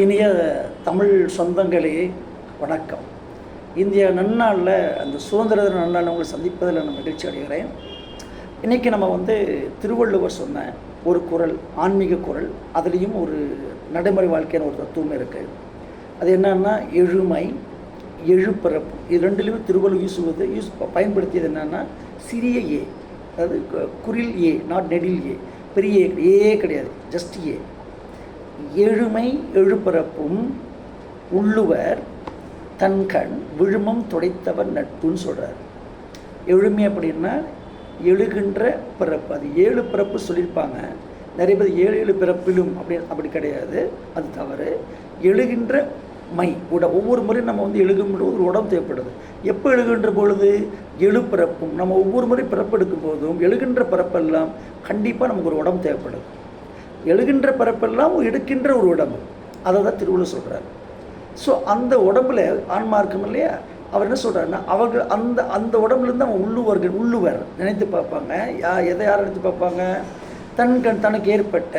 இனிய தமிழ் சொந்தங்களே வணக்கம். இந்திய நன்னாளில் அந்த சுதந்திர தின நன்னாள் உங்களை சந்திப்பதில் நான் மகிழ்ச்சி அடைகிறேன். இன்றைக்கி நம்ம திருவள்ளுவர் சொன்ன ஒரு குறள், ஆன்மீக குறள், அதுலேயும் ஒரு நடைமுறை வாழ்க்கையான ஒரு தத்துவம் இருக்குது. அது என்னன்னா எழுமை, எழுப்பிறப்பு. இது ரெண்டுலேயுமே திருவள்ளுவர் பயன்படுத்தியது என்னென்னா சிறிய ஏ, அதாவது குரில் ஏ, நாட் நெடில் ஏ, பெரிய ஏ கிடையாது, ஜஸ்ட் ஏ. எழுமை எழுப்பிறப்பும் உள்ளுவர் தன்கண் விழுமம் துடைத்தவர் நட்புன்னு சொல்கிறார். எழுமை அப்படின்னா எழுகின்ற பிறப்பு. அது 7 பிறப்பு சொல்லியிருப்பாங்க. நிறைய பேர் 7 பிறப்பிலும் அப்படி கிடையாது, அது தவறு. எழுகின்ற மை ஒவ்வொரு முறையும் நம்ம எழுகும்போது ஒரு உடம்பு தேவைப்படுது. எப்போ எழுகின்ற பொழுது எழுப்பிறப்பும், நம்ம ஒவ்வொரு முறை பிறப்பெடுக்கும் போதும் எழுகின்ற பிறப்பெல்லாம் கண்டிப்பாக நமக்கு ஒரு உடம்பு தேவைப்படுது. எழுகின்ற பிறப்பெல்லாம் எடுக்கின்ற ஒரு உடம்பு, அதை தான் திருவள்ளுவர் சொல்கிறார். ஸோ அந்த உடம்புல ஆன்மா இருக்கும் இல்லையா, அவர் என்ன சொல்கிறாருன்னா அவர்கள் அந்த உடம்புலேருந்து அவன் உள்ளுவர் நினைத்து பார்ப்பாங்க. யார் நினைத்து பார்ப்பாங்க? தனக்கு ஏற்பட்ட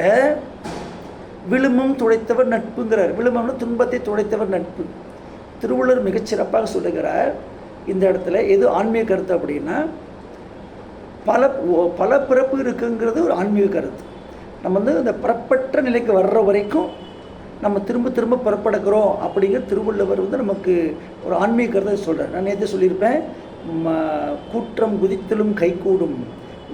விழுமம் துடைத்தவர் நட்புங்கிறார். விழுமம்னு துன்பத்தை துடைத்தவர் நட்பு. திருவள்ளுவர் மிகச்சிறப்பாக சொல்லுகிறார் இந்த இடத்துல. எது ஆன்மீக கருத்து அப்படின்னா, பல பிறப்பு இருக்குங்கிறது ஒரு ஆன்மீக கருத்து. நம்ம இந்த பிறப்பற்ற நிலைக்கு வர்ற வரைக்கும் நம்ம திரும்ப பிறப்பெடுக்கிறோம் அப்படிங்கிற திருவள்ளுவர் நமக்கு ஒரு ஆன்மீக கருத்தை சொல்கிறார். நான் நேற்று சொல்லியிருப்பேன், கூற்றம் குதித்தலும் கைகூடும்.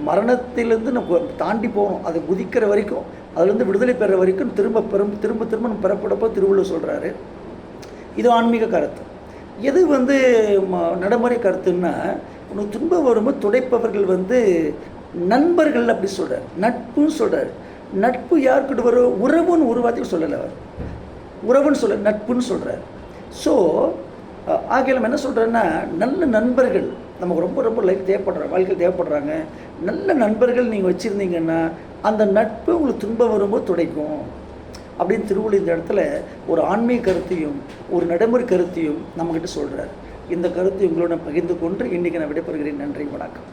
மரணத்திலேருந்து நம்ம தாண்டி போகணும், அது குதிக்கிற வரைக்கும், அதுலேருந்து விடுதலை பெற வரைக்கும் திரும்ப நம்ம பிறப்பெடுப்போம் திருவள்ளுவர் சொல்கிறாரு. இது ஆன்மீக கருத்து. எது நடைமுறை கருத்துன்னா, உனக்கு துன்பம் வரும்போது துடைப்பவர்கள் நண்பர்கள் அப்படி சொல்கிறார், நட்புன்னு சொல்கிறார். நட்பு யாருக்கிட்ட வரும்? உறவுன்னு ஒரு வார்த்தையும் சொல்லலை அவர், உறவுன்னு சொல்ல, நட்புன்னு சொல்கிறார். ஸோ ஆகிய நம்ம என்ன சொல்கிறேன்னா, நல்ல நண்பர்கள் நமக்கு ரொம்ப லைஃப் தேவைப்படுறாங்க, வாழ்க்கையில் தேவைப்படுறாங்க. நல்ல நண்பர்கள் நீங்கள் வச்சுருந்தீங்கன்னா அந்த நட்பு உங்களுக்கு துன்பம் வரும்போது துடைக்கும் அப்படின்னு திருவள்ளுவர் இந்த இடத்துல ஒரு ஆன்மீக கருத்தையும் ஒரு நடைமுறை கருத்தையும் நம்மக்கிட்ட சொல்கிறார். இந்த கருத்தை உங்களோட பகிர்ந்து கொண்டு இன்றைக்கி நான் விடைபெறுகிறேன். நன்றி, வணக்கம்.